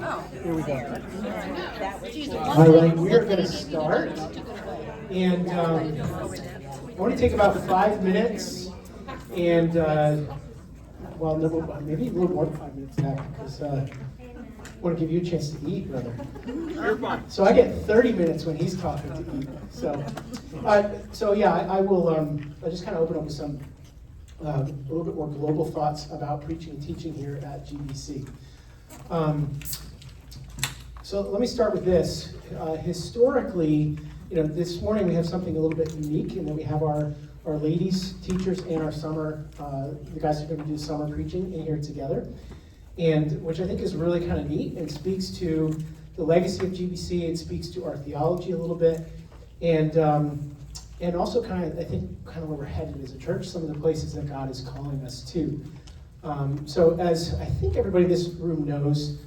Here we go. All right, we are going to start. And I want to take about 5 minutes and, well, no, maybe a little more than 5 minutes now, because I want to give you a chance to eat, brother. So I get 30 minutes when he's talking to eat. So yeah, I will. I'll just kind of open up with some a little bit more global thoughts about preaching and teaching here at GBC. So let me start with this. Historically, this morning we have something a little bit unique in that we have our ladies teachers and our summer, the guys who are going to do summer preaching in here together, and which I think is really kind of neat and speaks to the legacy of GBC. It speaks to our theology a little bit, and also kind of, I think, kind of where we're headed as a church, some of the places that God is calling us to. So as I think everybody in this room knows,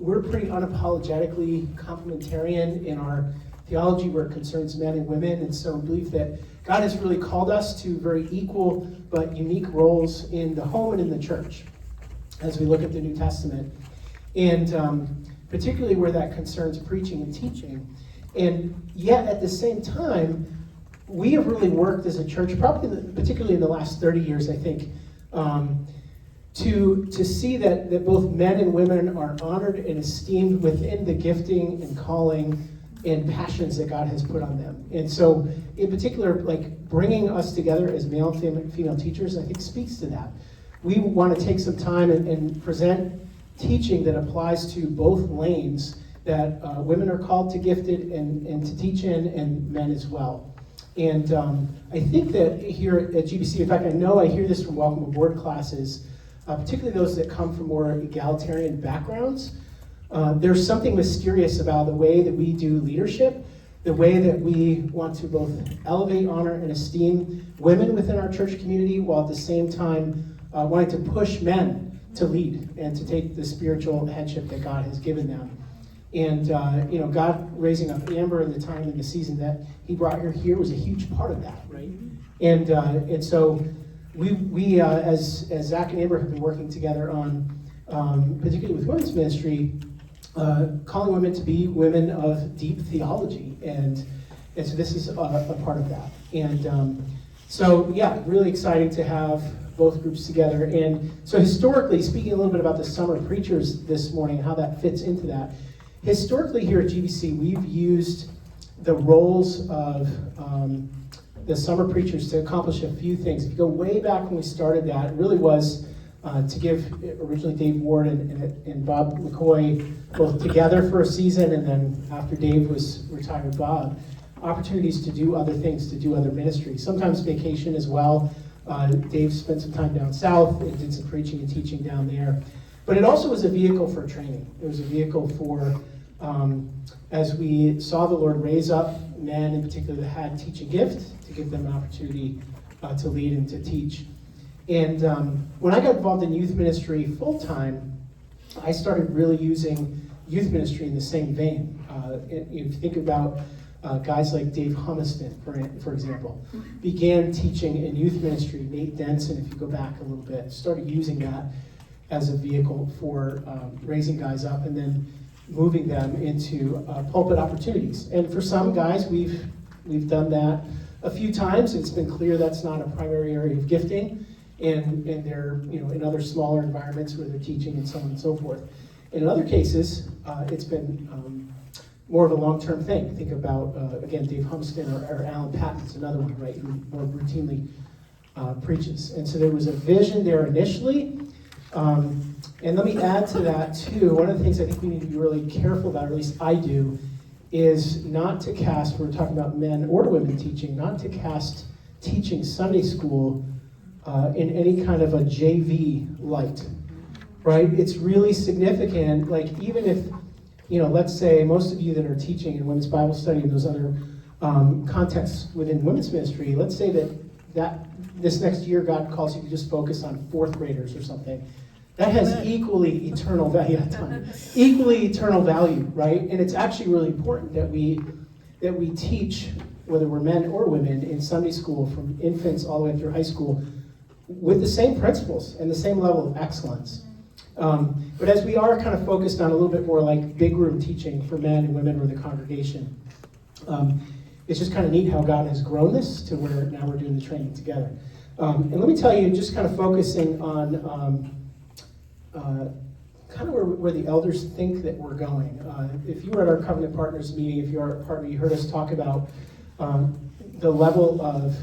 we're pretty unapologetically complementarian in our theology where it concerns men and women, and so we believe that God has really called us to very equal but unique roles in the home and in the church as we look at the New Testament, and particularly where that concerns preaching and teaching. And yet at the same time, we have really worked as a church, particularly in the last 30 years, I think, to see that both men and women are honored and esteemed within the gifting and calling and passions that God has put on them. And so, in particular, like bringing us together as male and female teachers, I think speaks to that. We want to take some time and present teaching that applies to both lanes, that women are called to gifted and to teach in, and men as well. And I think that here at GBC, in fact, I know I hear this from Welcome Aboard classes, particularly those that come from more egalitarian backgrounds. There's something mysterious about the way that we do leadership, the way that we want to both elevate, honor, and esteem women within our church community, while at the same time wanting to push men to lead and to take the spiritual headship that God has given them. And God raising up Amber in the time and the season that He brought her here was a huge part of that, right? And so we as Zach and Amber have been working together on, particularly with women's ministry, calling women to be women of deep theology, and so this is a part of that. And so yeah, really exciting to have both groups together. And so historically, speaking a little bit about the summer preachers this morning, how that fits into that. Historically here at GBC, we've used the roles of the summer preachers to accomplish a few things. If you go way back when we started that, it really was to give originally Dave Ward and Bob McCoy both together for a season, and then after Dave was retired, Bob, opportunities to do other things, to do other ministries, sometimes vacation as well. Dave spent some time down south and did some preaching and teaching down there. But it also was a vehicle for training. It was a vehicle for, as we saw the Lord raise up men in particular that had teaching gift, to give them an opportunity to lead and to teach. And when I got involved in youth ministry full-time, I started really using youth ministry in the same vein. If you think about guys like Dave Humiston, for example, began teaching in youth ministry. Nate Denson, if you go back a little bit, started using that as a vehicle for raising guys up and then moving them into pulpit opportunities. And for some guys, we've done that a few times. It's been clear that's not a primary area of gifting, and they're in other smaller environments where they're teaching and so on and so forth. And in other cases, it's been more of a long-term thing. Think about, again, Dave Humiston or Alan Patton's another one, right, who more routinely preaches. And so there was a vision there initially. And let me add to that too, one of the things I think we need to be really careful about, or at least I do, is not to cast, we're talking about men or women teaching, not to cast teaching Sunday school in any kind of a JV light, right? It's really significant, like even if, let's say most of you that are teaching in women's Bible study and those other contexts within women's ministry, let's say that this next year God calls you to just focus on fourth graders or something. That has equally eternal value, right? And it's actually really important that we teach, whether we're men or women, in Sunday school from infants all the way through high school with the same principles and the same level of excellence. But as we are kind of focused on a little bit more like big room teaching for men and women or the congregation, it's just kind of neat how God has grown this to where now we're doing the training together. And let me tell you, just kind of focusing on kind of where the elders think that we're going. If you were at our Covenant Partners meeting, if you are a partner, you heard us talk about the level of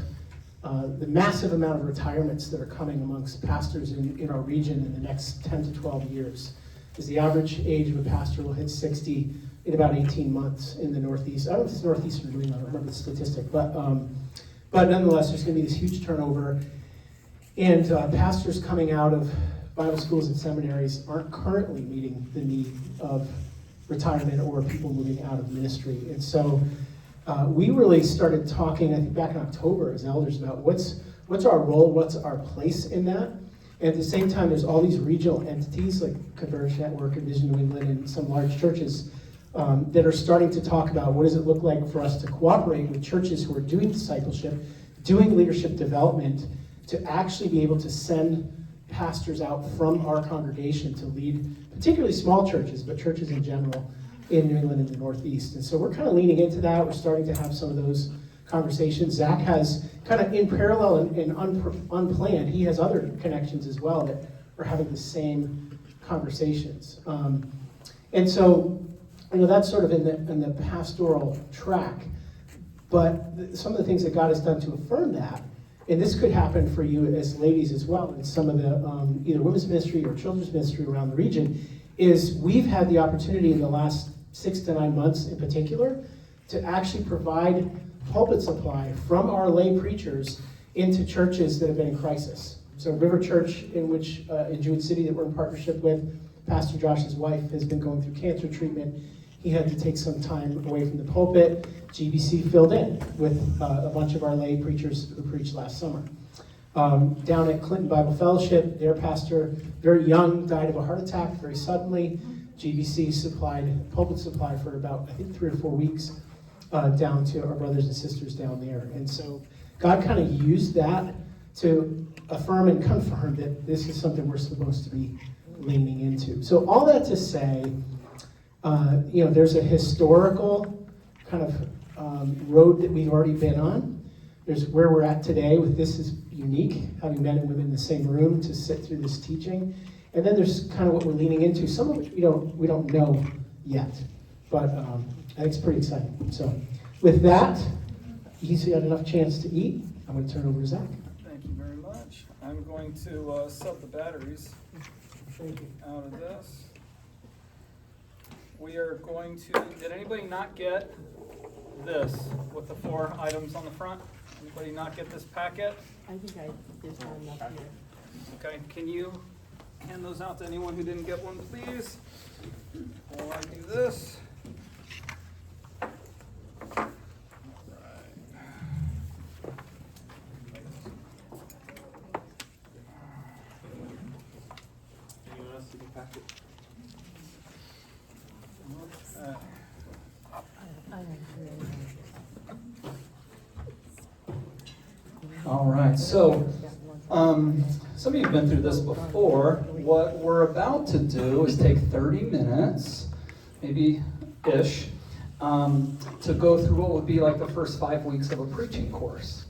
the massive amount of retirements that are coming amongst pastors in our region in the next 10 to 12 years. As the average age of a pastor will hit 60 in about 18 months in the Northeast. I don't know if it's Northeast or New England, I don't remember the statistic, but nonetheless, there's going to be this huge turnover. And pastors coming out of Bible schools and seminaries aren't currently meeting the need of retirement or people moving out of ministry. And so we really started talking, I think back in October as elders, about what's our role, what's our place in that. And at the same time, there's all these regional entities like Converge Network and Vision New England and some large churches that are starting to talk about what does it look like for us to cooperate with churches who are doing discipleship, doing leadership development, to actually be able to send pastors out from our congregation to lead, particularly small churches, but churches in general in New England and the Northeast. And so we're kind of leaning into that. We're starting to have some of those conversations. Zach has kind of in parallel and unplanned, he has other connections as well that are having the same conversations. And so, that's sort of in the pastoral track. But some of the things that God has done to affirm that, and this could happen for you as ladies as well in some of the either women's ministry or children's ministry around the region, is we've had the opportunity in the last 6 to 9 months in particular to actually provide pulpit supply from our lay preachers into churches that have been in crisis. So River Church, in Jewett City that we're in partnership with, Pastor Josh's wife has been going through cancer treatment. He had to take some time away from the pulpit. GBC filled in with a bunch of our lay preachers who preached last summer. Down at Clinton Bible Fellowship, their pastor, very young, died of a heart attack very suddenly. GBC supplied pulpit supply for about, I think, 3 or 4 weeks down to our brothers and sisters down there. And so God kind of used that to affirm and confirm that this is something we're supposed to be leaning into. So all that to say, there's a historical kind of road that we've already been on. There's where we're at today with this is unique, having men and women in the same room to sit through this teaching. And then there's kind of what we're leaning into, some of which we don't know yet. But I think it's pretty exciting. So with that, he's had enough chance to eat. I'm going to turn it over to Zach. Thank you very much. I'm going to sub the batteries out of this. We are going to, did anybody not get this with the 4 items on the front? Anybody not get this packet? I think there's not enough here. Okay, can you hand those out to anyone who didn't get one, please? While I do this. Anyone else see the packet? All right, so some of you have been through this before. What we're about to do is take 30 minutes, maybe-ish, to go through what would be like the first 5 weeks of a preaching course.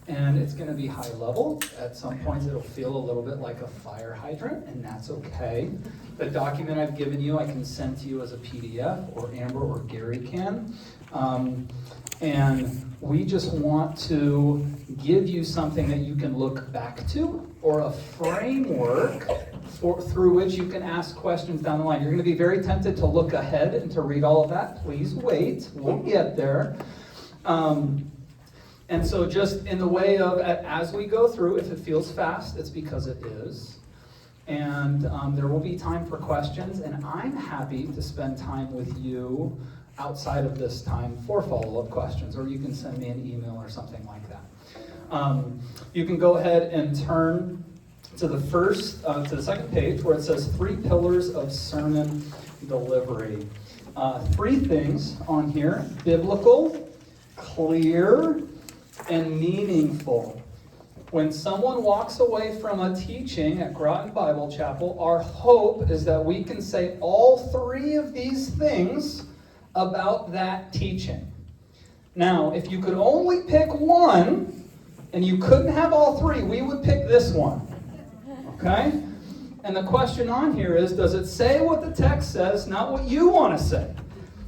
And it's going to be high level. At some points it'll feel a little bit like a fire hydrant, and that's okay. The document I've given you I can send to you as a PDF, or Amber or Gary can. And we just want to give you something that you can look back to, or a framework through which you can ask questions down the line. You're going to be very tempted to look ahead and to read all of that. Please wait. We'll get there. And so just in the way of, as we go through, if it feels fast, it's because it is. And there will be time for questions, and I'm happy to spend time with you outside of this time for follow-up questions, or you can send me an email or something like that. You can go ahead and turn to the second page where it says 3 pillars of sermon delivery. 3 things on here: biblical, clear, and meaningful. When someone walks away from a teaching at Groton Bible Chapel, our hope is that we can say all three of these things about that teaching. Now, if you could only pick one, and you couldn't have all three, we would pick this one. Okay? And the question on here is, does it say what the text says, not what you want to say?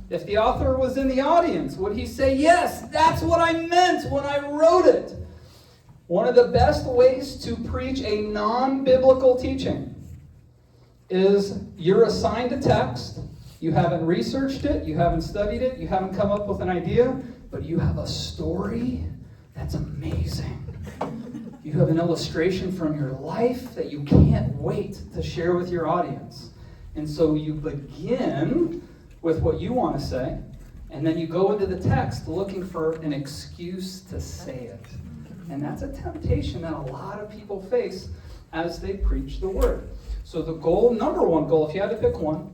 If the author was in the audience, would he say, yes, that's what I meant when I wrote it? One of the best ways to preach a non-biblical teaching is you're assigned a text, you haven't researched it, you haven't studied it, you haven't come up with an idea, but you have a story that's amazing. You have an illustration from your life that you can't wait to share with your audience. And so you begin with what you want to say, and then you go into the text looking for an excuse to say it. And that's a temptation that a lot of people face as they preach the word. So the goal, number one goal, if you had to pick one,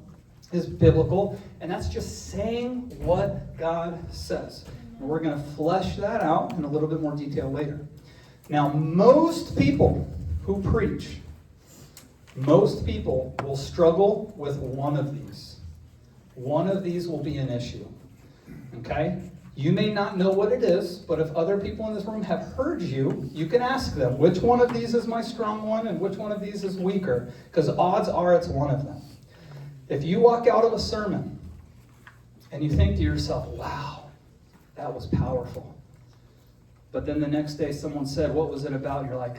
is biblical, and that's just saying what God says. And we're going to flesh that out in a little bit more detail later. Now, most people who preach, most people will struggle with one of these. One of these will be an issue. Okay? You may not know what it is, but if other people in this room have heard you, you can ask them, which one of these is my strong one and which one of these is weaker? Because odds are it's one of them. If you walk out of a sermon and you think to yourself, wow, that was powerful. But then the next day someone said, what was it about? And you're like,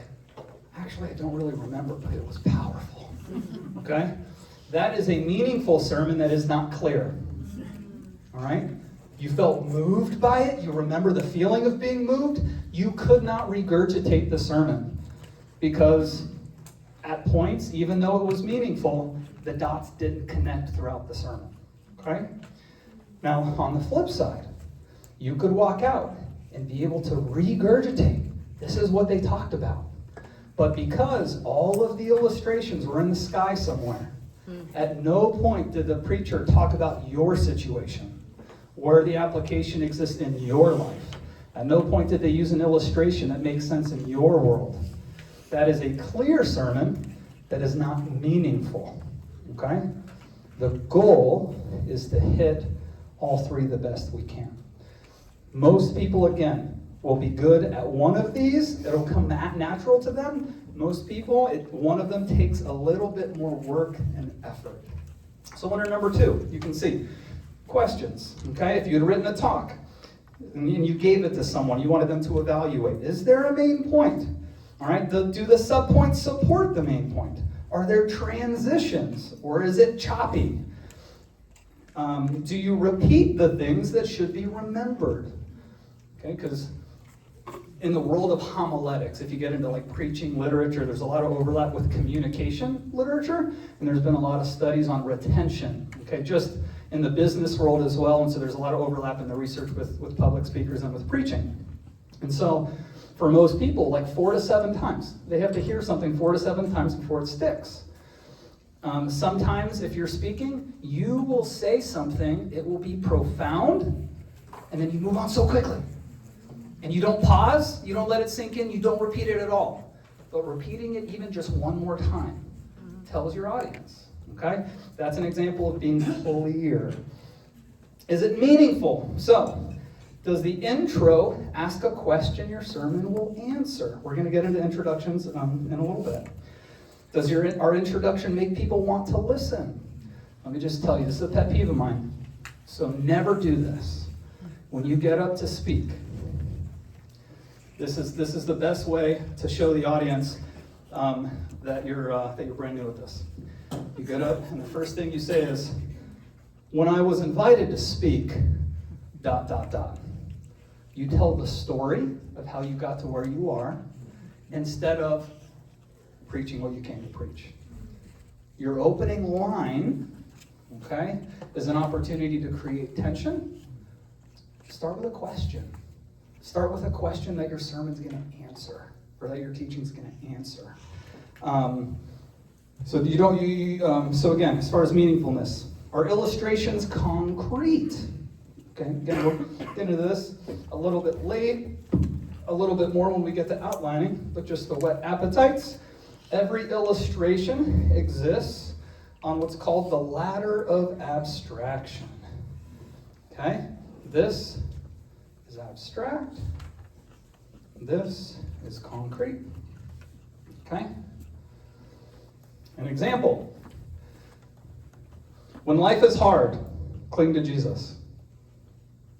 actually, I don't really remember, but it was powerful. Okay? That is a meaningful sermon that is not clear. All right? You felt moved by it. You remember the feeling of being moved. You could not regurgitate the sermon because at points, even though it was meaningful, the dots didn't connect throughout the sermon. Okay? Now, on the flip side, you could walk out and be able to regurgitate. This is what they talked about. But because all of the illustrations were in the sky somewhere, at no point did the preacher talk about your situation, where the application exists in your life. At no point did they use an illustration that makes sense in your world. That is a clear sermon that is not meaningful. Okay? The goal is to hit all three the best we can. Most people, again, will be good at one of these. It'll come natural to them. Most people, one of them takes a little bit more work and effort. So under number 2, you can see questions. Okay, if you had written a talk and you gave it to someone, you wanted them to evaluate. Is there a main point? All right, do the subpoints support the main point? Are there transitions or is it choppy? Do you repeat the things that should be remembered? Okay, because in the world of homiletics, if you get into like preaching literature, there's a lot of overlap with communication literature, and there's been a lot of studies on retention. Okay, just in the business world as well, and so there's a lot of overlap in the research with public speakers and with preaching. And so for most people, like 4 to 7 times, they have to hear something 4 to 7 times before it sticks. Sometimes if you're speaking, you will say something, it will be profound, and then you move on so quickly. And you don't pause, you don't let it sink in, you don't repeat it at all. But repeating it even just one more time tells your audience. Okay? That's an example of being clear. Is it meaningful? So, does the intro ask a question your sermon will answer? We're going to get into introductions in a little bit. Does our introduction make people want to listen? Let me just tell you, this is a pet peeve of mine. So never do this. When you get up to speak, this is the best way to show the audience that you're brand new at this. You get up, and the first thing you say is, when I was invited to speak, ... You tell the story of how you got to where you are, instead of preaching what you came to preach. Your opening line, okay, is an opportunity to create tension. Start with a question. Start with a question that your sermon's going to answer, or that your teaching's going to answer. So again, as far as meaningfulness, are illustrations concrete? Okay, again, we'll get into this a little bit late. a little bit more when we get to outlining, but just the whet appetites. Every illustration exists on what's called the ladder of abstraction. Okay? This is abstract. This is concrete. Okay? An example. When life is hard, cling to Jesus.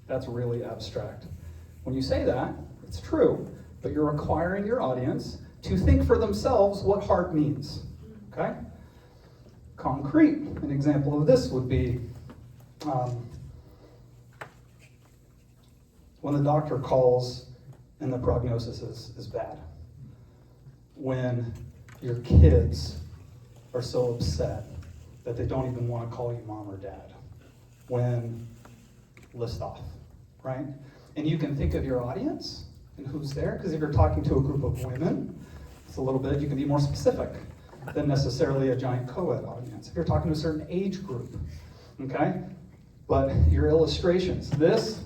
That's really abstract. When you say that, it's true, but you're requiring your audience to think for themselves what hard means. Okay? Concrete. An example of this would be when the doctor calls and the prognosis is bad. When your kids are so upset that they don't even want to call you mom or dad. When, list off, right? And you can think of your audience and who's there, because if you're talking to a group of women, it's a little bit, you can be more specific than necessarily a giant co-ed audience. If you're talking to a certain age group, okay? But your illustrations, this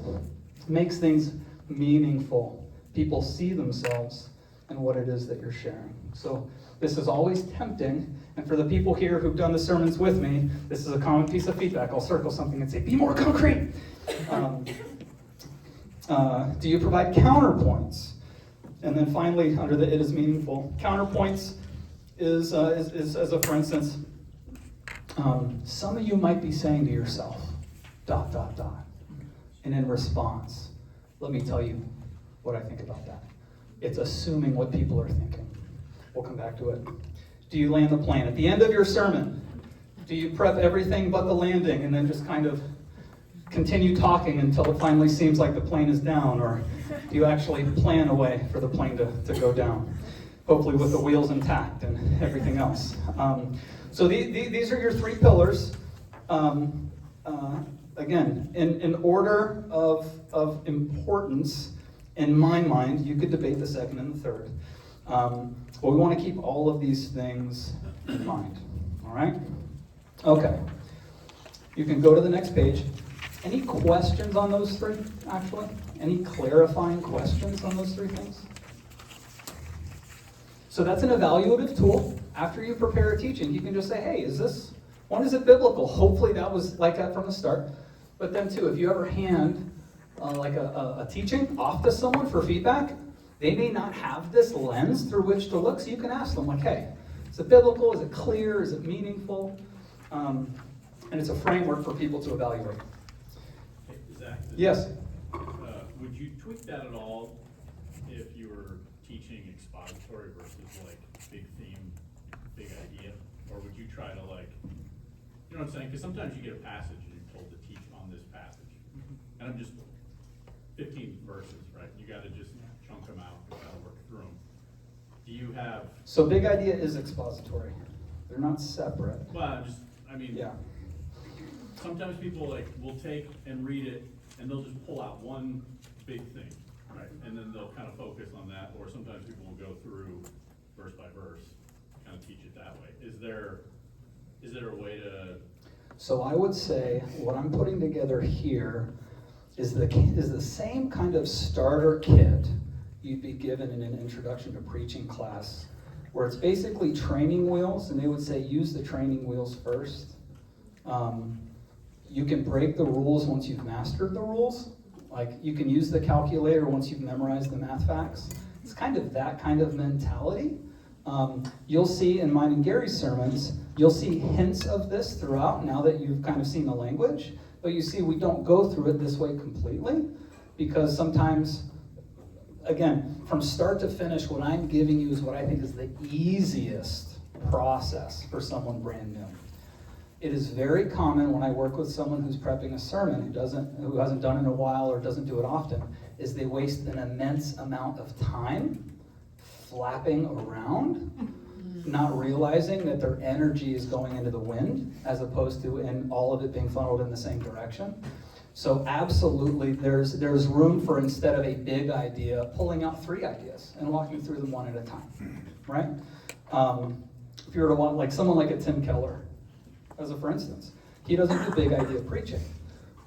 makes things meaningful. People see themselves in what it is that you're sharing. So this is always tempting, and for the people here who've done the sermons with me, this is a common piece of feedback. I'll circle something and say, be more concrete. Do you provide counterpoints? And then finally, under the it is meaningful, counterpoints is as a for instance, some of you might be saying to yourself, ... And in response, let me tell you what I think about that. It's assuming what people are thinking. We'll come back to it. Do you land the plane? At the end of your sermon, do you prep everything but the landing and then just kind of continue talking until it finally seems like the plane is down? Or do you actually plan a way for the plane to go down? Hopefully with the wheels intact and everything else. So these are your three pillars. Again, in order of importance, in my mind, you could debate the second and the third. But we want to keep all of these things in mind. All right? Okay. You can go to the next page. Any questions on those three, actually? Any clarifying questions on those three things? So that's an evaluative tool. After you prepare a teaching, you can just say, hey, is it biblical? Hopefully that was like that from the start. But then too, if you ever hand like a teaching off to someone for feedback, they may not have this lens through which to look, so you can ask them like, hey, is it biblical? Is it clear? Is it meaningful? And it's a framework for people to evaluate. Hey, Zach? Yes? Would you tweak that at all if you were teaching expository versus like big theme, big idea? Or would you try to like, you know what I'm saying? Because sometimes you get a passage and you're told to teach on this passage. And I'm just 15 verses, right? You got to just chunk them out, you got to work through them. Do you have? So big idea is expository. They're not separate. Well, Yeah. Sometimes people like will take and read it and they'll just pull out one big thing, right? And then they'll kind of focus on that, or sometimes people will go through verse by verse, kind of teach it that way. Is there a way to? So I would say what I'm putting together here is the same kind of starter kit you'd be given in an introduction to preaching class, where it's basically training wheels, and they would say use the training wheels first. You can break the rules once you've mastered the rules. Like you can use the calculator once you've memorized the math facts. It's kind of that kind of mentality. You'll see in mine and Gary's sermons, you'll see hints of this throughout now that you've kind of seen the language. But you see, we don't go through it this way completely, because sometimes, again, from start to finish, what I'm giving you is what I think is the easiest process for someone brand new. It is very common when I work with someone who's prepping a sermon who hasn't done it in a while or doesn't do it often, is they waste an immense amount of time flapping around, not realizing that their energy is going into the wind as opposed to in all of it being funneled in the same direction. So absolutely, there's room for, instead of a big idea, pulling out 3 ideas and walking through them one at a time, right? If you were to want, like someone like a Tim Keller, as a for instance, he doesn't do big idea preaching.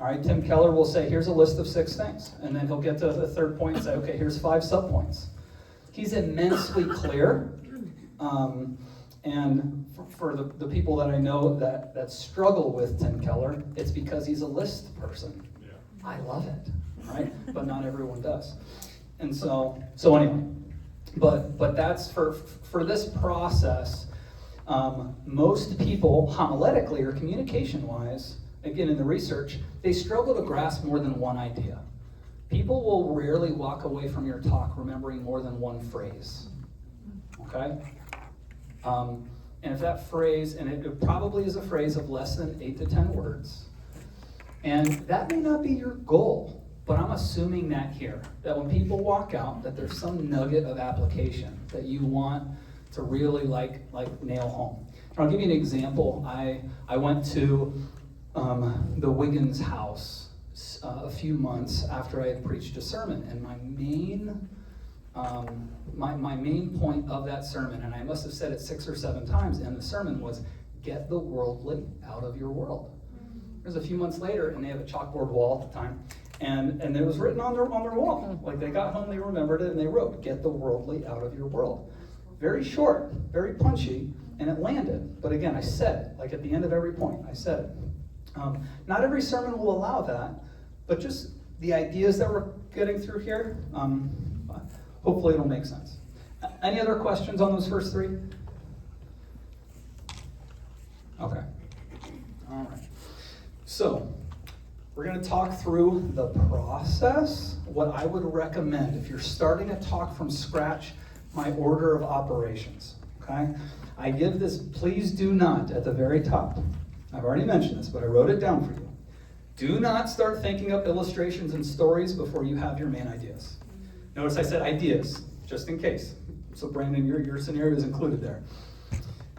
All right, Tim Keller will say, here's a list of 6 things. And then he'll get to the third point and say, okay, here's 5 subpoints. He's immensely clear. And for the people that I know that struggle with Tim Keller, it's because he's a list person. Yeah. I love it, right? But not everyone does. And so anyway, but that's for this process. Most people, homiletically or communication-wise, again in the research, they struggle to grasp more than one idea. People will rarely walk away from your talk remembering more than one phrase. Okay? And if that phrase, and it probably is a phrase of less than 8 to 10 words, and that may not be your goal, but I'm assuming that here, that when people walk out, that there's some nugget of application that you want to really like nail home. And I'll give you an example. I went to the Wiggins house a few months after I had preached a sermon, and my main point of that sermon, and I must have said it 6 or 7 times in the sermon, was get the worldly out of your world. It was a few months later, and they had a chalkboard wall at the time, and it was written on their wall. Like, they got home, they remembered it, and they wrote, get the worldly out of your world. Very short, very punchy, and it landed. But again, I said it, like at the end of every point, I said it. Not every sermon will allow that, but just the ideas that we're getting through here, hopefully it'll make sense. Any other questions on those first 3? Okay. All right. So, we're going to talk through the process. What I would recommend, if you're starting a talk from scratch, my order of operations. Okay? I give this please do not at the very top. I've already mentioned this, but I wrote it down for you. Do not start thinking up illustrations and stories before you have your main ideas. Notice I said ideas, just in case. So Brandon, your scenario is included there.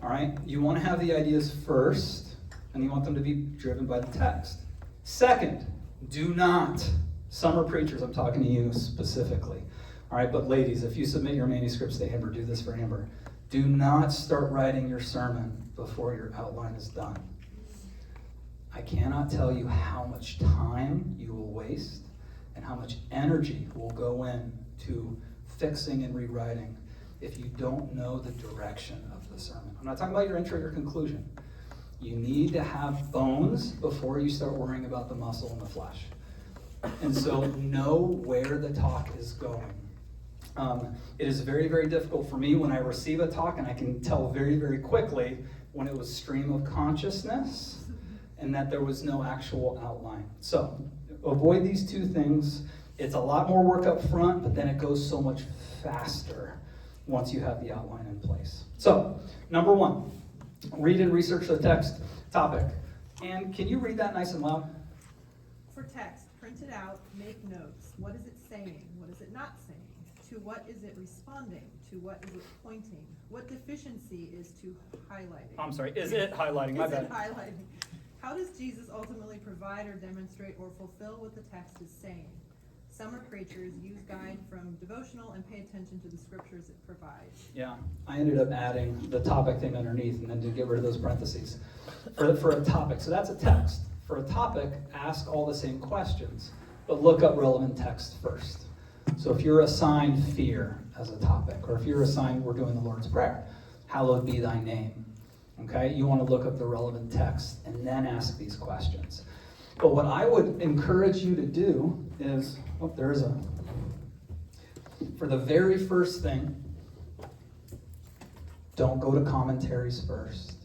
All right? You want to have the ideas first, and you want them to be driven by the text. Second, do not, summer preachers, I'm talking to you specifically. All right, but ladies, if you submit your manuscripts to Amber, do this for Amber. Do not start writing your sermon before your outline is done. I cannot tell you how much time you will waste and how much energy will go in to fixing and rewriting if you don't know the direction of the sermon. I'm not talking about your intro or your conclusion. You need to have bones before you start worrying about the muscle and the flesh. And so know where the talk is going. It is very, very difficult for me when I receive a talk, and I can tell very, very quickly when it was stream of consciousness and that there was no actual outline. So avoid these 2 things. It's a lot more work up front, but then it goes so much faster once you have the outline in place. So, number 1, read and research the text topic. And can you read that nice and loud? For text, print it out, make notes. What is it saying? What is it not saying? To what is it responding? To what is it pointing? What deficiency is to highlighting? I'm sorry, is it highlighting? My Is bad. it highlighting? How does Jesus ultimately provide or demonstrate or fulfill what the text is saying? Summer preachers use guide from devotional and pay attention to the scriptures it provides. Yeah, I ended up adding the topic thing underneath and then to get rid of those parentheses for a topic. So that's a text. For a topic, ask all the same questions, but look up relevant text first. So if you're assigned fear as a topic, or if you're assigned we're doing the Lord's Prayer, hallowed be thy name. Okay, you want to look up the relevant text and then ask these questions. But what I would encourage you to do is, for the very first thing, don't go to commentaries first.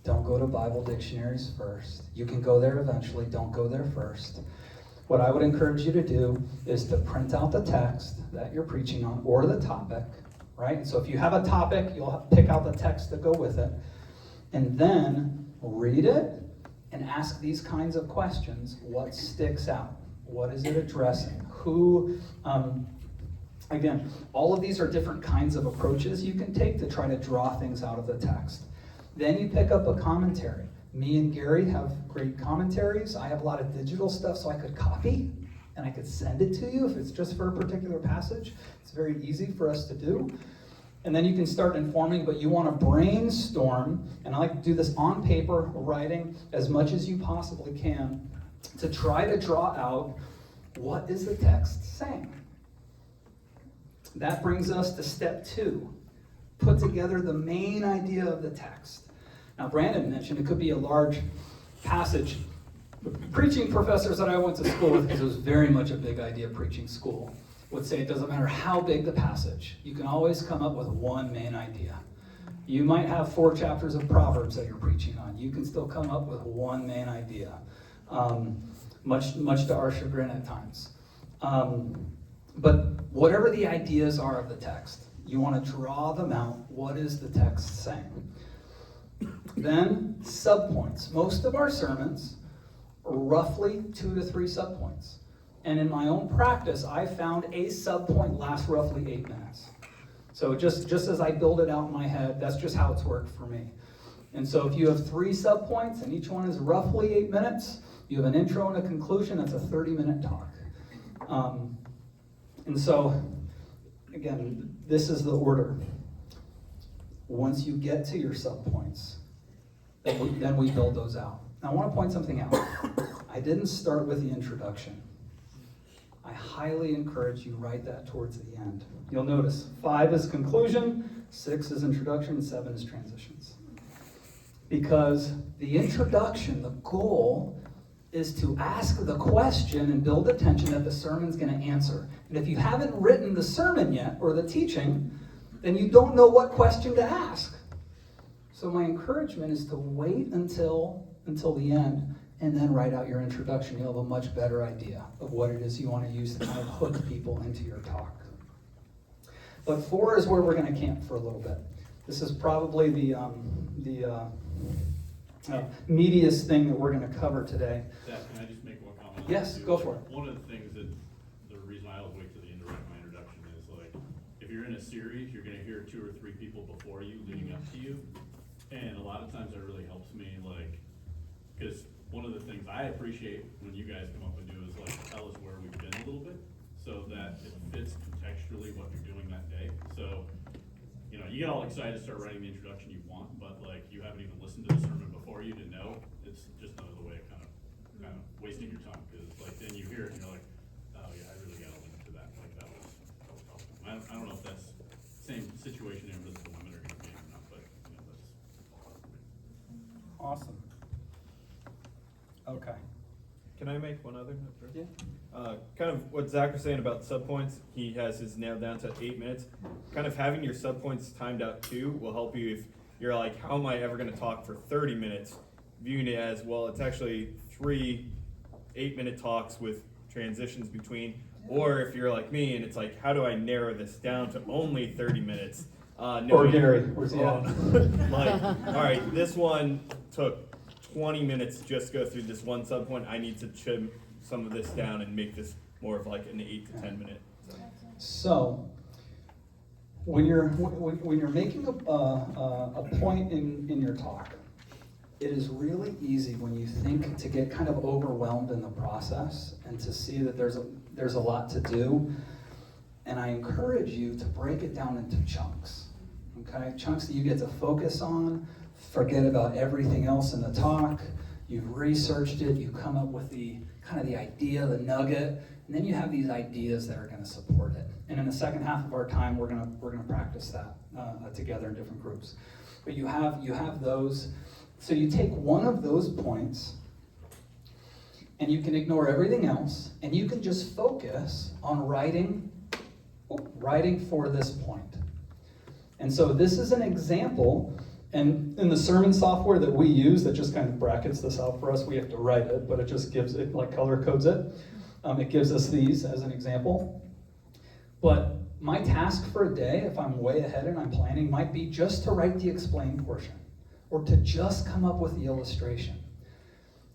Don't go to Bible dictionaries first. You can go there eventually, don't go there first. What I would encourage you to do is to print out the text that you're preaching on, or the topic, right? So if you have a topic, you'll pick out the text to go with it, and then read it and ask these kinds of questions. What sticks out? What is it addressing? Who, again, all of these are different kinds of approaches you can take to try to draw things out of the text. Then you pick up a commentary. Me and Gary have great commentaries. I have a lot of digital stuff, so I could copy and I could send it to you if it's just for a particular passage. It's very easy for us to do. And then you can start informing, but you want to brainstorm, and I like to do this on paper, writing as much as you possibly can to try to draw out what is the text saying. That brings us to step 2. Put together the main idea of the text. Now, Brandon mentioned it could be a large passage. Preaching professors that I went to school with, because it was very much a big idea preaching school, would say it doesn't matter how big the passage, you can always come up with one main idea. You might have 4 chapters of Proverbs that you're preaching on. You can still come up with one main idea, much to our chagrin at times. But whatever the ideas are of the text, you want to draw them out. What is the text saying? Then, subpoints. Most of our sermons are roughly 2 to 3 subpoints. And in my own practice, I found a subpoint lasts roughly 8 minutes. So just as I build it out in my head, that's just how it's worked for me. And so if you have 3 subpoints and each one is roughly 8 minutes, you have an intro and a conclusion, that's a 30-minute talk. And so, again, this is the order. Once you get to your subpoints, then we build those out. Now I want to point something out. I didn't start with the introduction. I highly encourage you write that towards the end. You'll notice 5 is conclusion, 6 is introduction, 7 is transitions. Because the introduction, the goal is to ask the question and build attention that the sermon's going to answer. And if you haven't written the sermon yet, or the teaching, then you don't know what question to ask. So my encouragement is to wait until the end and then write out your introduction. You'll have a much better idea of what it is you want to use to kind of hook people into your talk. But 4 is where we're going to camp for a little bit. This is probably the meatiest thing that we're going to cover today. Zach, can I just make one comment? Yes, go for it. One of the things that, the reason I always wait to the end to write my introduction is, like, if you're in a series, you're going to hear 2 or 3 people before you leading up to you. And a lot of times that really helps me, like, because one of the things I appreciate when you guys come up and do is, like, tell us where we've been a little bit so that it fits contextually what you're doing that day. So, you know, you get all excited to start writing the introduction you want, but, like, you haven't even listened to the sermon before you to know. It's just another way of kind of wasting your time, because, like, then you hear it and you're like, oh yeah, I really gotta link to that. Like, that was helpful. I don't know if that's the same situation in the women are gonna be or not, but, you know, that's Awesome. Okay. Can I make one other note? Yeah. Kind of what Zach was saying about subpoints, he has his nailed down to 8 minutes. Kind of having your subpoints timed out too will help you if you're like, how am I ever going to talk for 30 minutes? Viewing it as, well, it's actually 3 8-minute talks with transitions between. Or if you're like me and it's like, how do I narrow this down to only 30 minutes? Or Gary, where's he at? Like, all right, this one took 20 minutes just to go through this one subpoint. I need to trim some of this down and make this more of like an 8 to 10 minute. So, when you're making a point in your talk, it is really easy when you think to get kind of overwhelmed in the process and to see that there's a lot to do. And I encourage you to break it down into chunks. Okay, chunks that you get to focus on. Forget about everything else in the talk. You've researched it. You come up with the kind of the idea, the nugget, and then you have these ideas that are going to support it. And in the second half of our time, we're gonna practice that together in different groups. But you have those. So you take one of those points, and you can ignore everything else, and you can just focus on writing for this point. And so this is an example. And in the sermon software that we use that just kind of brackets this out for us, we have to write it, but it just gives it, like color codes it. It gives us these as an example. But my task for a day, if I'm way ahead and I'm planning, might be just to write the explain portion or to just come up with the illustration.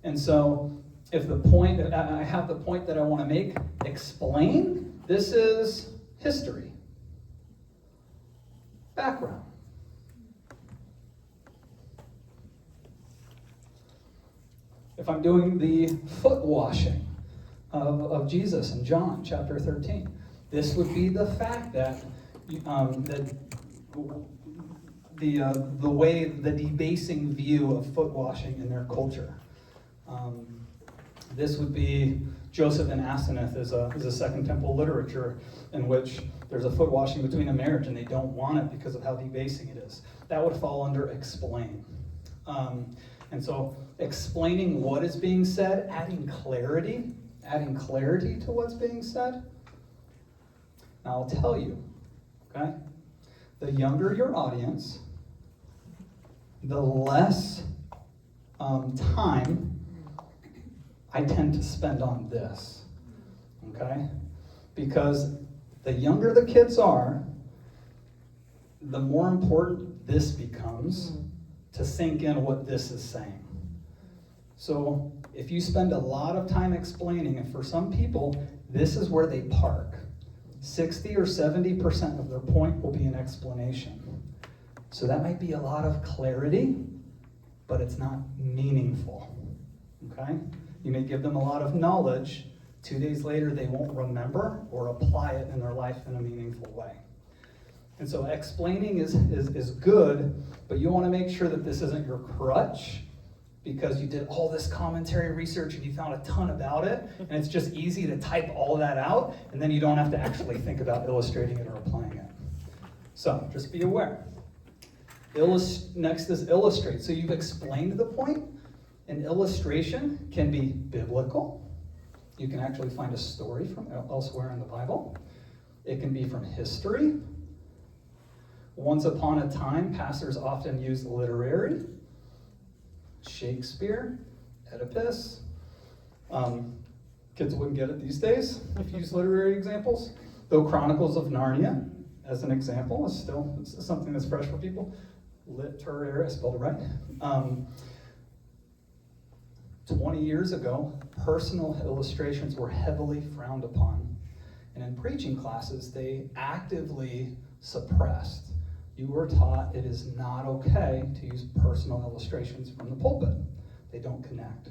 And so if I have the point that I want to make, explain, this is history, background. If I'm doing the foot washing of Jesus in John chapter 13, this would be the fact that the debasing view of foot washing in their culture. This would be Joseph and Asenath is a Second Temple literature in which there's a foot washing between a marriage and they don't want it because of how debasing it is. That would fall under explain. And so explaining what is being said, adding clarity to what's being said. Now I'll tell you, okay? The younger your audience, the less time I tend to spend on this, okay? Because the younger the kids are, the more important this becomes to sink in what this is saying. So if you spend a lot of time explaining, and for some people, this is where they park. 60 or 70% of their point will be an explanation. So that might be a lot of clarity, but it's not meaningful, okay? You may give them a lot of knowledge. 2 days later, they won't remember or apply it in their life in a meaningful way. And so explaining is good, but you want to make sure that this isn't your crutch because you did all this commentary research and you found a ton about it, and it's just easy to type all that out, and then you don't have to actually think about illustrating it or applying it. So just be aware. Next is illustrate. So you've explained the point. An illustration can be biblical. You can actually find a story from elsewhere in the Bible. It can be from history. Once upon a time, pastors often used literary. Shakespeare, Oedipus. Kids wouldn't get it these days if you use literary examples. Though Chronicles of Narnia, as an example, is still something that's fresh for people. Literary, I spelled it right. 20 years ago, personal illustrations were heavily frowned upon. And in preaching classes, they actively suppressed. You were taught it is not okay to use personal illustrations from the pulpit. They don't connect.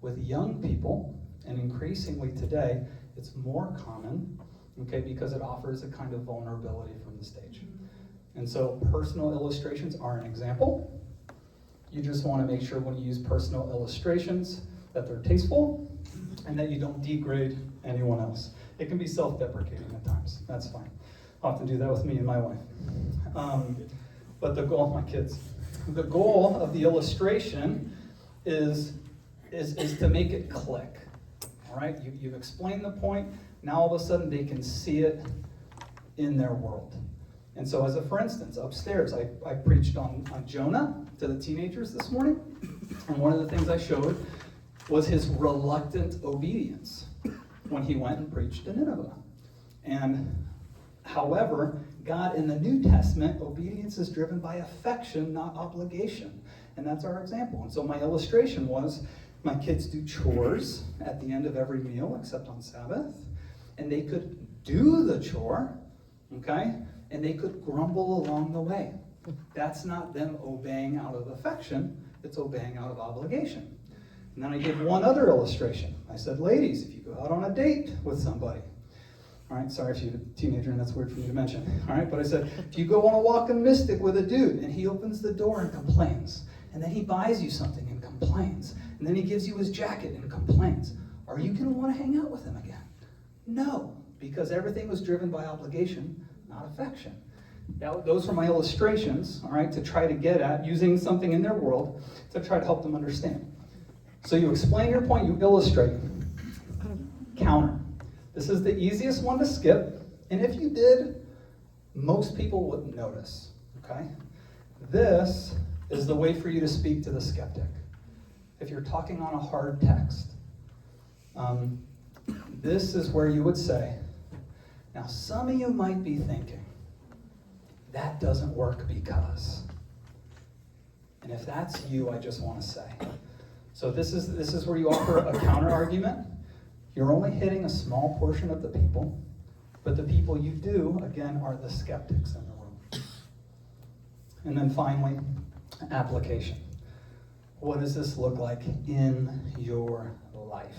With young people, and increasingly today, it's more common, okay, because it offers a kind of vulnerability from the stage. And so personal illustrations are an example. You just want to make sure when you use personal illustrations that they're tasteful and that you don't degrade anyone else. It can be self-deprecating at times. That's fine. I often do that with me and my wife. But the goal, my kids, the goal of the illustration is to make it click. All right, you've explained the point. Now all of a sudden they can see it in their world. And so for instance, upstairs, I preached on Jonah to the teenagers this morning. And one of the things I showed was his reluctant obedience when he went and preached to Nineveh. And however, God in the New Testament, obedience is driven by affection, not obligation. And that's our example. And so my illustration was, my kids do chores at the end of every meal, except on Sabbath. And they could do the chore, okay? And they could grumble along the way. That's not them obeying out of affection, it's obeying out of obligation. And then I gave one other illustration. I said, ladies, if you go out on a date with somebody, all right, sorry if you're a teenager and that's weird for me to mention, all right, but I said, if you go on a walk in Mystic with a dude and he opens the door and complains, and then he buys you something and complains, and then he gives you his jacket and complains, are you gonna wanna hang out with him again? No, because everything was driven by obligation, not affection. Now, those were my illustrations, all right, to try to get at using something in their world to try to help them understand. So you explain your point, you illustrate. Counter. This is the easiest one to skip, and if you did, most people wouldn't notice, okay? This is the way for you to speak to the skeptic. If you're talking on a hard text, this is where you would say, now some of you might be thinking, that doesn't work because. And if that's you, I just want to say. So this is where you offer a counter argument. You're only hitting a small portion of the people, but the people you do, again, are the skeptics in the room. And then finally, application. What does this look like in your life?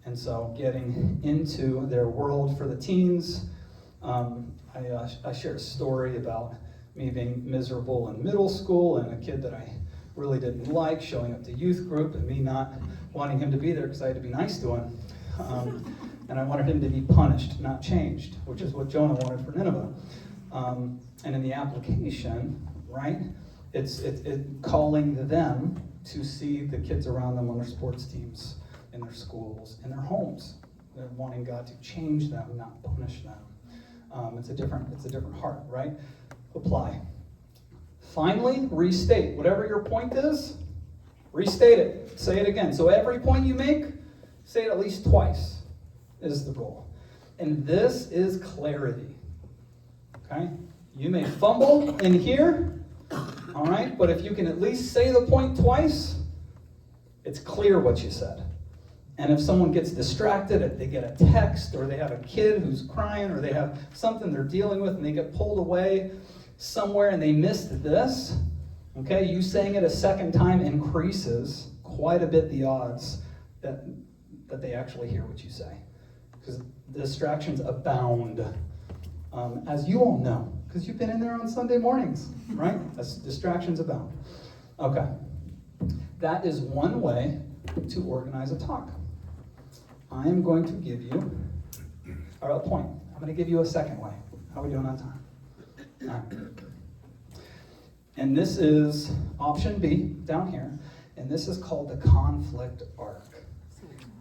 And so getting into their world for the teens, I shared a story about me being miserable in middle school and a kid that I really didn't like showing up to youth group and me not wanting him to be there because I had to be nice to him. And I wanted him to be punished, not changed, which is what Jonah wanted for Nineveh. And in the application, right, it's calling them to see the kids around them on their sports teams, in their schools, in their homes. They're wanting God to change them, not punish them. It's a different heart, right? Apply. Finally, restate. Whatever your point is, restate it. Say it again. So every point you make, say it at least twice is the goal. And this is clarity. Okay? You may fumble in here, all right? But if you can at least say the point twice, it's clear what you said. And if someone gets distracted, if they get a text, or they have a kid who's crying, or they have something they're dealing with and they get pulled away somewhere and they missed this, okay, you saying it a second time increases quite a bit the odds that they actually hear what you say. Because distractions abound, as you all know, because you've been in there on Sunday mornings, right? As distractions abound. Okay. That is one way to organize a talk. I am going to give you a point. I'm going to give you a second way. How are we doing on time? All right. And this is option B down here, and this is called the conflict arc.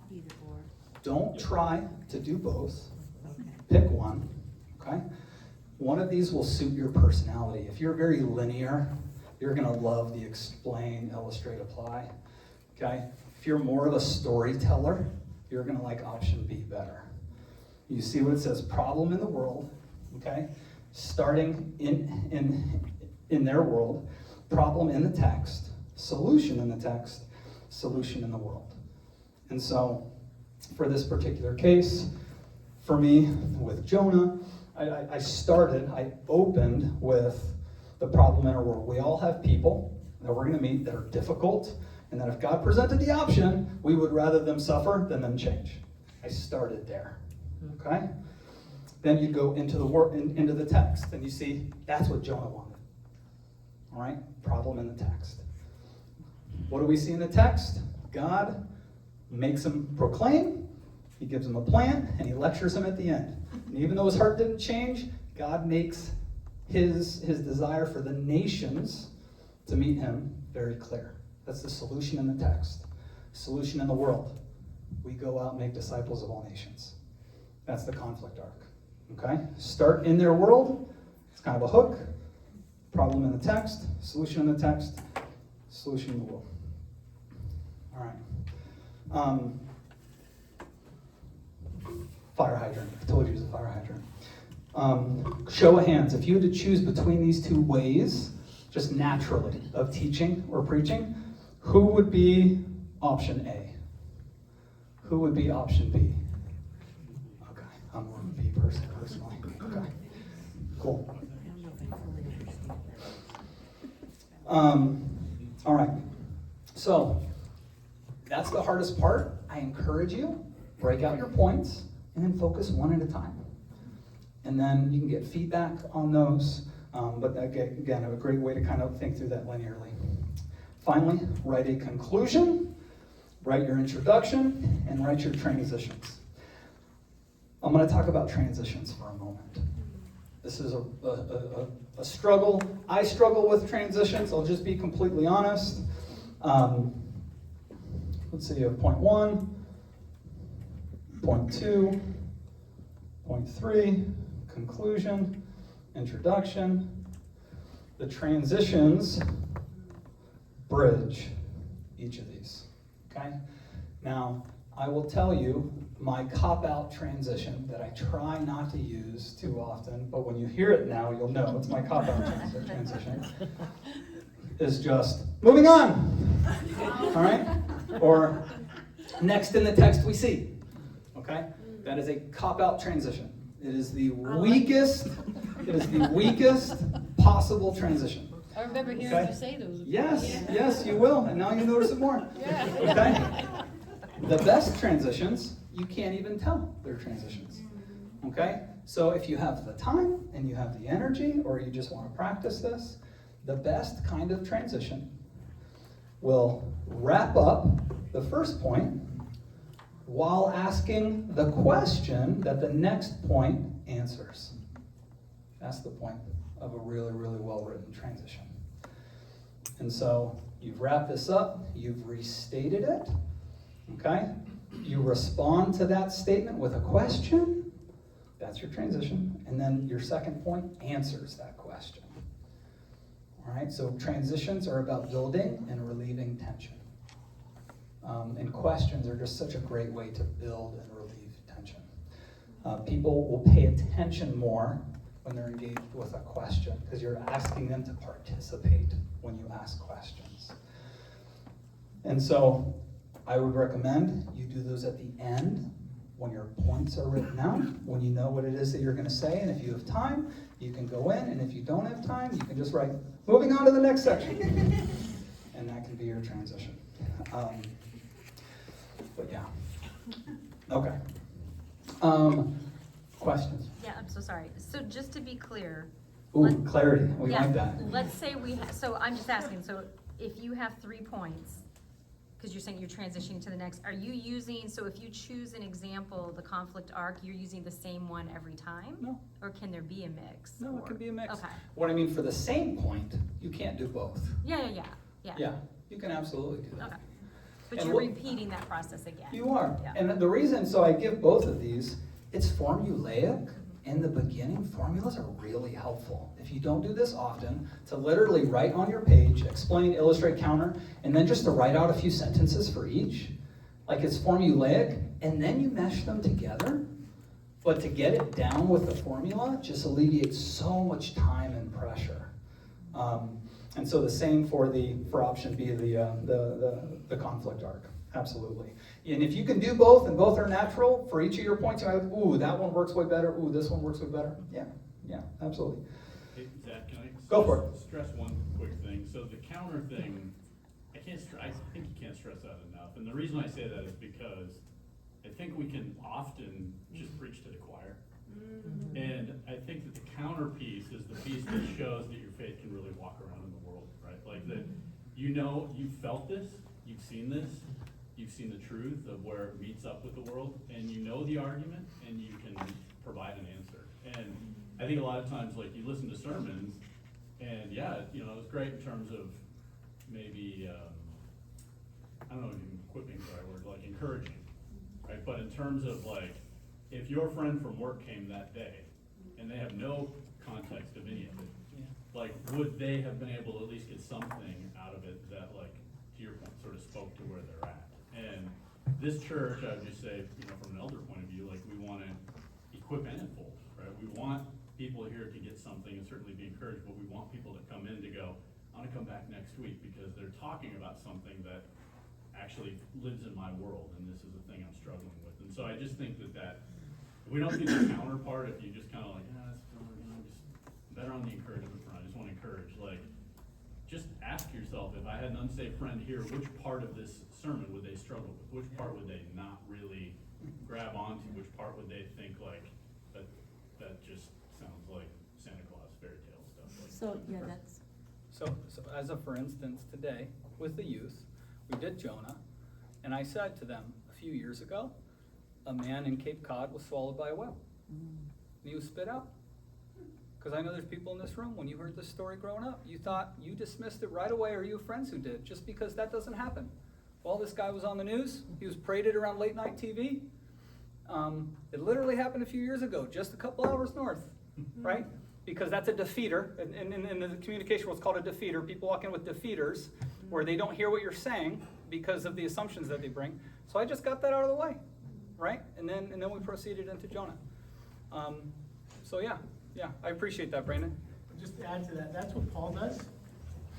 Either or. Don't try to do both. Pick one, okay? One of these will suit your personality. If you're very linear, you're going to love the explain, illustrate, apply, okay? If you're more of a storyteller, you're going to like option B better. You see what it says, problem in the world, okay? Starting in their world, problem in the text, solution in the text, solution in the world. And so, for this particular case, for me, with Jonah, I opened with the problem in our world. We all have people that we're going to meet that are difficult, and that if God presented the option, we would rather them suffer than them change. I started there, okay? Then you go into the text, and you see that's what Jonah wanted. All right, problem in the text. What do we see in the text? God makes him proclaim, he gives him a plan, and he lectures him at the end. And even though his heart didn't change, God makes his desire for the nations to meet him very clear. That's the solution in the text. Solution in the world. We go out and make disciples of all nations. That's the conflict arc. Okay? Start in their world. It's kind of a hook. Problem in the text. Solution in the text. Solution in the world. All right. Fire hydrant. I told you it was a fire hydrant. Show of hands. If you had to choose between these two ways, just naturally, of teaching or preaching, who would be option A? Who would be option B? Okay, I'm more of a B person personally. Okay, cool. All right, so that's the hardest part. I encourage you, break out your points, and then focus one at a time. And then you can get feedback on those. But again, a great way to kind of think through that linearly. Finally, write a conclusion, write your introduction, and write your transitions. I'm going to talk about transitions for a moment. This is a struggle. I struggle with transitions. I'll just be completely honest. Let's see, you have point 1, point 2, point 3, conclusion, introduction. The transitions bridge each of these, okay? Now, I will tell you my cop-out transition that I try not to use too often, but when you hear it now, you'll know it's my cop-out transition, is just moving on, all right? Or next in the text we see, okay? That is a cop-out transition. It is the weakest possible transition. I remember hearing Okay. you say those. Yes, you will, and now you notice it more. Yeah. Okay? The best transitions, you can't even tell they're transitions. Okay? So if you have the time and you have the energy, or you just want to practice this, the best kind of transition will wrap up the first point while asking the question that the next point answers. That's the point of a really, really well-written transition. And so you've wrapped this up, you've restated it, okay? You respond to that statement with a question, that's your transition, and then your second point answers that question. All right, so transitions are about building and relieving tension. And questions are just such a great way to build and relieve tension. People will pay attention more when they're engaged with a question, because you're asking them to participate when you ask questions. And so I would recommend you do those at the end when your points are written out, when you know what it is that you're going to say, and if you have time, you can go in, and if you don't have time, you can just write, moving on to the next section. And that can be your transition. But yeah. Okay. Questions? Yeah, I'm so sorry. So just to be clear. Ooh, let- clarity. We yeah, like that. Let's say so I'm just asking, so if you have 3 points, because you're saying you're transitioning to the next, are you using, so if you choose an example, the conflict arc, you're using the same one every time? No. Or can there be a mix? No, Or- it can be a mix. Okay. What I mean, for the same point, you can't do both. Yeah. Yeah, you can absolutely do that. Okay. But And you're what- repeating that process again? You are. Yeah. And the reason, so I give both of these, it's formulaic. In the beginning, formulas are really helpful. If you don't do this often, to literally write on your page, explain, illustrate, counter, and then just to write out a few sentences for each, like it's formulaic, and then you mesh them together. But to get it down with the formula just alleviates so much time and pressure. And so the same for option B, the conflict arc. Absolutely. And if you can do both and both are natural for each of your points, you're like, ooh, that one works way better. Ooh, this one works way better. Yeah, absolutely. Hey, Zach, can I? Go for it. Stress one quick thing. So the counter thing, I think you can't stress that enough. And the reason I say that is because I think we can often just preach to the choir. And I think that the counter piece is the piece that shows that your faith can really walk around in the world, right? Like that, you've felt this, you've seen this, you've seen the truth of where it meets up with the world, and you know the argument, and you can provide an answer. And I think a lot of times, like, you listen to sermons, and yeah, it was great in terms of maybe, I don't know if equipping is the right word, like encouraging, right? But in terms of like, if your friend from work came that day, and they have no context of any of it, like, would they have been able to at least get something out of it that, like, to your point, sort of spoke to where they're at? And this church, I would just say, from an elder point of view, like, we want to equip and unfold, right? We want people here to get something and certainly be encouraged, but we want people to come in to go, I want to come back next week because they're talking about something that actually lives in my world, and this is a thing I'm struggling with. And so I just think that if we don't do the counterpart, if you just kind of like, that's just better on the encouragement front. I just want to encourage, like, just ask yourself, if I had an unsaved friend here, which part of this sermon would they struggle with? Which part would they not really grab onto? Which part would they think, like, that just sounds like Santa Claus fairy tale stuff? Like, So, yeah, that's, So as a for instance, today with the youth, we did Jonah, and I said to them a few years ago, a man in Cape Cod was swallowed by a whale. And he was spit out. Because I know there's people in this room, when you heard this story growing up, you thought you dismissed it right away, or you have friends who did, just because that doesn't happen. Well, this guy was on the news, he was paraded around late night TV. It literally happened a few years ago, just a couple hours north, right? Because that's a defeater, and in the communication what's called a defeater. People walk in with defeaters, where they don't hear what you're saying because of the assumptions that they bring. So I just got that out of the way, right? And then we proceeded into Jonah. So yeah, I appreciate that, Brandon. Just to add to that, that's what Paul does,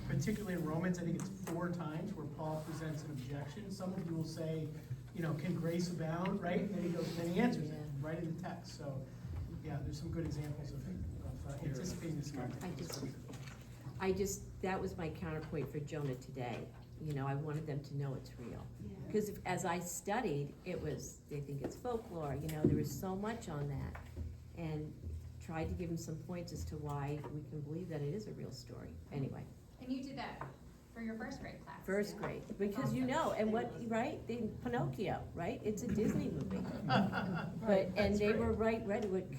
particularly in Romans. I think it's 4 times where Paul presents an objection. Some of you will say, can grace abound, right? And then he answers it right in the text. So, yeah, there's some good examples of anticipating this kind of thing. that was my counterpoint for Jonah today. I wanted them to know it's real. Because as I studied, they think it's folklore, there was so much on that. And tried to give them some points as to why we can believe that it is a real story. Anyway. And you did that For your first grade class. First yeah. grade, because you know, and what, right, Pinocchio, right, it's a Disney movie. But, and they were right,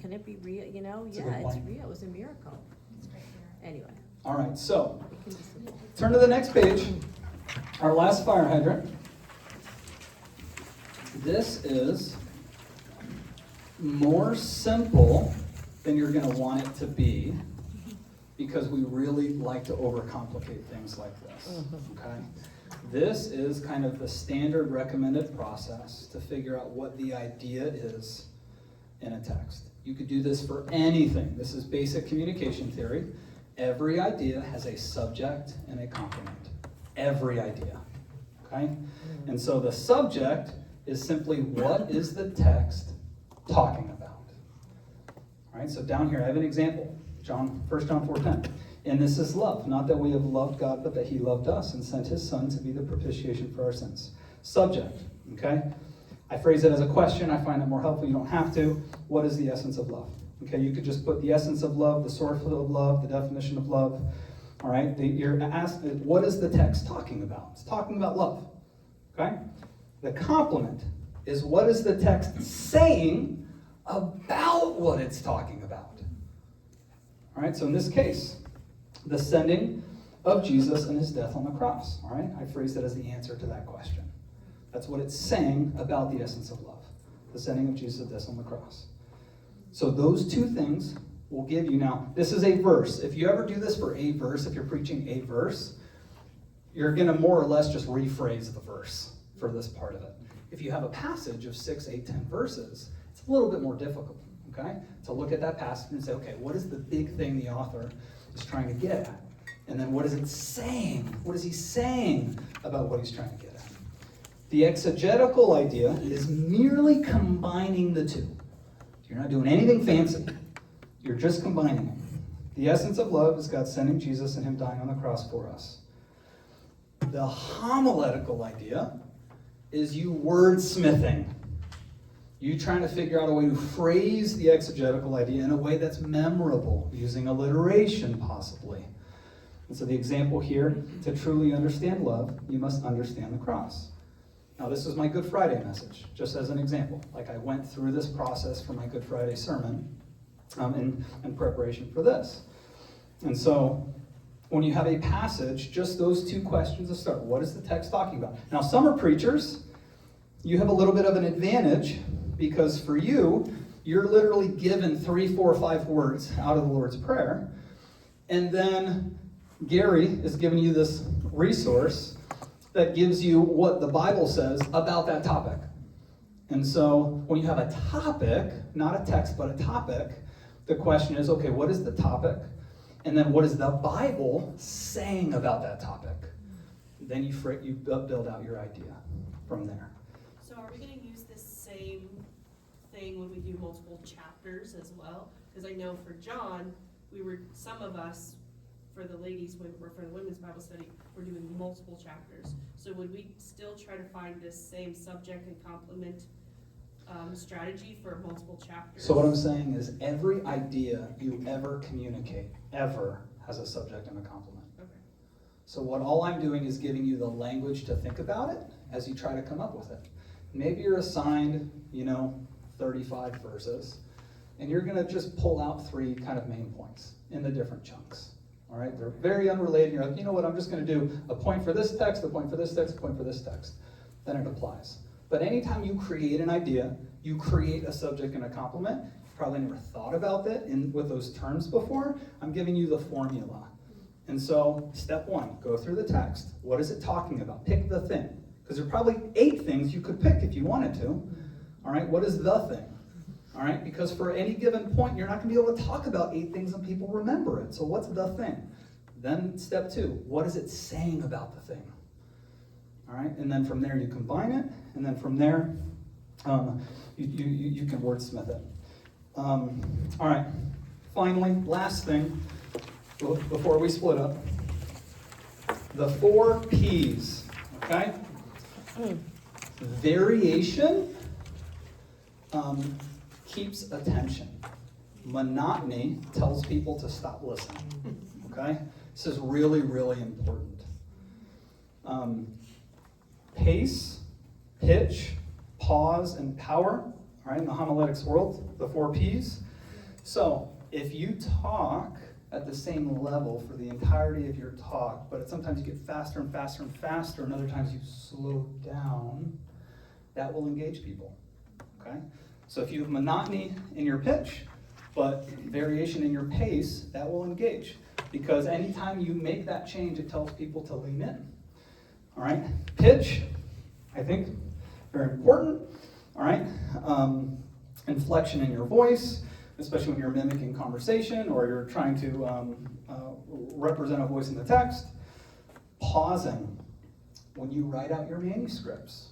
can it be real, you know, That's a yeah, good it's point. real, it was a miracle, It's great here. anyway. All right, so It can be simple. turn to the next page. Our last fire hydrant. This is more simple than you're going to want it to be because we really like to overcomplicate things like this. Okay? This is kind of the standard recommended process to figure out what the idea is in a text. You could do this for anything. This is basic communication theory. Every idea has a subject and a complement. Every idea. Okay? And so the subject is simply what is the text talking about. All right, so down here I have an example. 1 John 4:10. And this is love, not that we have loved God, but that he loved us and sent his son to be the propitiation for our sins. Subject, okay? I phrase it as a question. I find it more helpful. You don't have to. What is the essence of love? Okay, you could just put the essence of love, the source of love, the definition of love. All right, you're asked, what is the text talking about? It's talking about love, okay? The complement is what is the text saying about what it's talking about? All right, so in this case, the sending of Jesus and his death on the cross. All right, I phrased it as the answer to that question. That's what it's saying about the essence of love, the sending of Jesus' death on the cross. So those two things will give you, now, this is a verse. If you ever do this for a verse, if you're preaching a verse, you're going to more or less just rephrase the verse for this part of it. If you have a passage of 6, 8, 10 verses, it's a little bit more difficult, okay? To look at that passage and say, okay, what is the big thing the author is trying to get at? And then what is it saying? What is he saying about what he's trying to get at? The exegetical idea is merely combining the two. You're not doing anything fancy. You're just combining them. The essence of love is God sending Jesus and him dying on the cross for us. The homiletical idea is you wordsmithing. You trying to figure out a way to phrase the exegetical idea in a way that's memorable, using alliteration possibly. And so the example here, to truly understand love, you must understand the cross. Now this is my Good Friday message, just as an example. Like I went through this process for my Good Friday sermon in preparation for this. And so when you have a passage, just those two questions to start. What is the text talking about? Now some are preachers. You have a little bit of an advantage because for you, you're literally given 3, 4, 5 words out of the Lord's Prayer. And then Gary is giving you this resource that gives you what the Bible says about that topic. And so when you have a topic, not a text, but a topic, the question is, okay, what is the topic? And then what is the Bible saying about that topic? Then you build out your idea from there. So are we gonna use this same thing when we do multiple chapters as well? Because I know for John, some of us, for the ladies, or for the women's Bible study, we're doing multiple chapters. So would we still try to find this same subject and complement strategy for multiple chapters? So what I'm saying is every idea you ever communicate, ever, has a subject and a complement. Okay. So what all I'm doing is giving you the language to think about it as you try to come up with it. Maybe you're assigned, 35 verses, and you're going to just pull out 3 kind of main points in the different chunks. All right, they're very unrelated. You're like, you know what, I'm just going to do a point for this text, a point for this text, a point for this text. Then it applies. But anytime you create an idea, you create a subject and a complement. You've probably never thought about that with those terms before. I'm giving you the formula. And so, step 1, go through the text. What is it talking about? Pick the thing. Because there are probably 8 things you could pick if you wanted to. All right, what is the thing? All right, because for any given point, you're not going to be able to talk about 8 things and people remember it. So what's the thing? Then step 2, what is it saying about the thing? All right, and then from there you combine it, and then from there you can wordsmith it. All right, finally, last thing before we split up, the 4 P's. Okay, variation. Keeps attention. Monotony tells people to stop listening. Okay? This is really, really important. Pace, pitch, pause, and power, all right, in the homiletics world, the 4 Ps. So if you talk at the same level for the entirety of your talk, but sometimes you get faster and faster and faster, and other times you slow down, that will engage people, okay? So if you have monotony in your pitch, but variation in your pace, that will engage. Because anytime you make that change, it tells people to lean in. All right, pitch, I think, very important. All right, inflection in your voice, especially when you're mimicking conversation or you're trying to represent a voice in the text. Pausing, when you write out your manuscripts,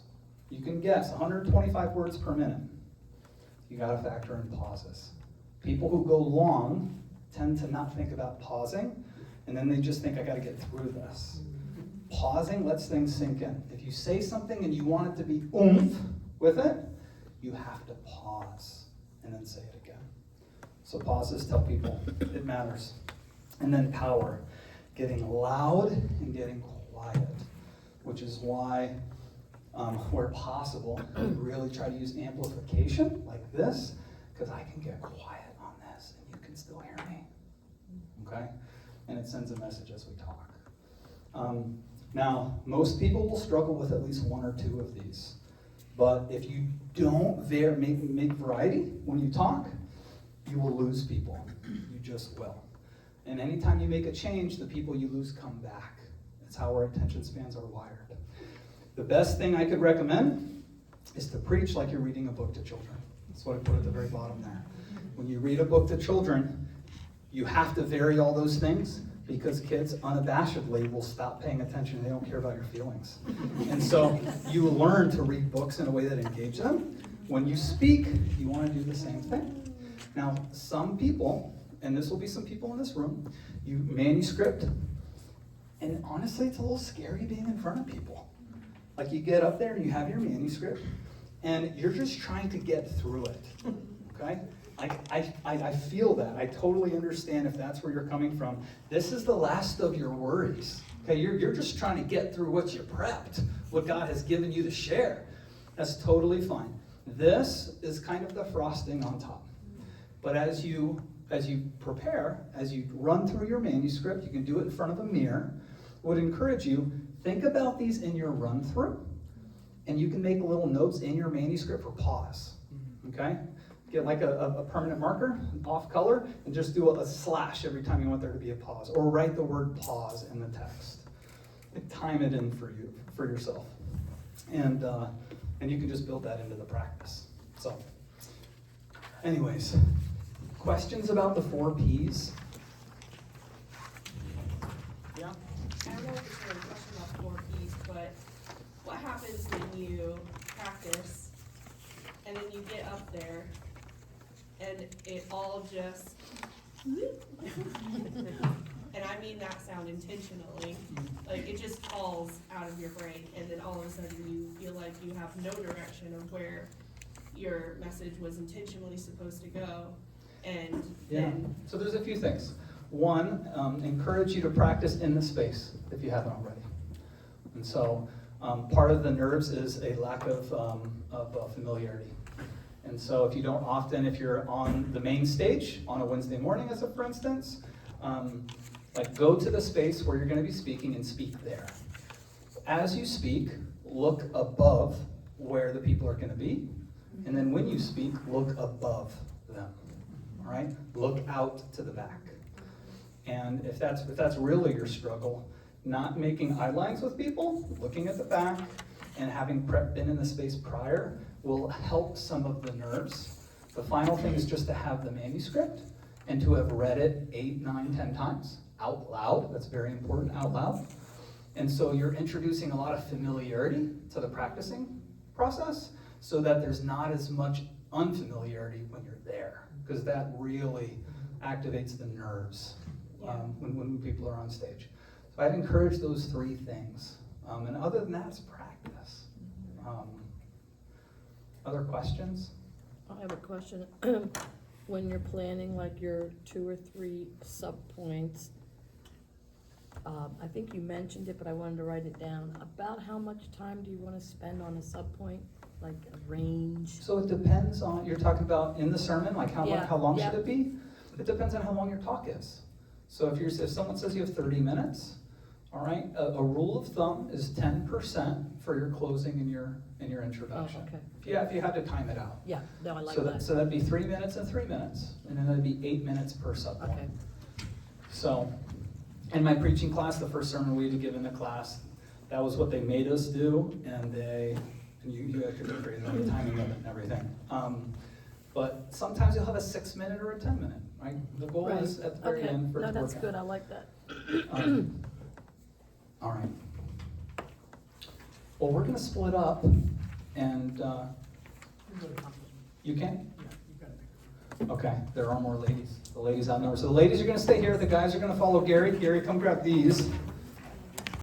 you can guess 125 words per minute. You gotta factor in pauses. People who go long tend to not think about pausing, and then they just think, I gotta get through this. Pausing lets things sink in. If you say something and you want it to be oomph with it, you have to pause and then say it again. So pauses tell people it matters. And then power, getting loud and getting quiet, which is why, where possible, we really try to use amplification like this, because I can get quiet on this and you can still hear me, okay? And it sends a message as we talk. Now, most people will struggle with at least 1 or 2 of these, but if you don't make variety when you talk, you will lose people. You just will. And anytime you make a change, the people you lose come back. That's how our attention spans are wired. The best thing I could recommend is to preach like you're reading a book to children. That's what I put at the very bottom there. When you read a book to children, you have to vary all those things because kids unabashedly will stop paying attention. They don't care about your feelings. And so you learn to read books in a way that engages them. When you speak, you want to do the same thing. Now, some people, and this will be some people in this room, you manuscript, and honestly, it's a little scary being in front of people. Like you get up there and you have your manuscript, and you're just trying to get through it, okay? I feel that. I totally understand if that's where you're coming from. This is the last of your worries, okay? You're just trying to get through what you prepped, what God has given you to share. That's totally fine. This is kind of the frosting on top. But as you prepare, as you run through your manuscript, you can do it in front of a mirror. I would encourage you, think about these in your run through, and you can make little notes in your manuscript for pause, okay? Get like a permanent marker, off color, and just do a slash every time you want there to be a pause, or write the word pause in the text. And time it in for yourself. And you can just build that into the practice. So, anyways, questions about the 4 Ps? Yeah? I don't know if it's really a question about 4 Ps, but what happens when you practice and then you get up there and it all just, and I mean that sound intentionally, like it just falls out of your brain, and then all of a sudden you feel like you have no direction of where your message was intentionally supposed to go, and then So there's a few things. One, encourage you to practice in the space if you haven't already. And so part of the nerves is a lack of familiarity. And so if you don't often, if you're on the main stage on a Wednesday morning, as a for instance, like go to the space where you're going to be speaking and speak there. As you speak, look above where the people are going to be. And then when you speak, look above them. All right? Look out to the back. And if that's really your struggle, not making eye lines with people, looking at the back, and having been in the space prior will help some of the nerves. The final thing is just to have the manuscript and to have read it 8, 9, 10 times out loud. That's very important, out loud. And so you're introducing a lot of familiarity to the practicing process so that there's not as much unfamiliarity when you're there, because that really activates the nerves when people are on stage. So I'd encourage those 3 things. And other than that, it's practice. Other questions? I have a question. When you're planning like your 2 or 3 sub-points, I think you mentioned it, but I wanted to write it down. About how much time do you want to spend on a subpoint, like a range? So it depends on, you're talking about in the sermon, like Yeah, how long yeah. should it be? It depends on how long your talk is. So if someone says you have 30 minutes, all right, a rule of thumb is 10% for your closing and your introduction. Oh, okay. If you had to time it out. Yeah, no, I like So that. so that'd be 3 minutes and 3 minutes, and then that'd be 8 minutes per subpoint. Okay. So, in my preaching class, the first sermon we had to give in the class, that was what they made us do, and you could have created a timing limit and everything. But sometimes you'll have a 6 minute or a 10 minute, right? The goal Right. is at the very Okay, end for it no, to that's work good, out. I like that. All right. Well, we're gonna split up, and, you can? Okay, there are more ladies. The ladies outnumber. So the ladies are gonna stay here, the guys are gonna follow Gary. Gary, come grab these.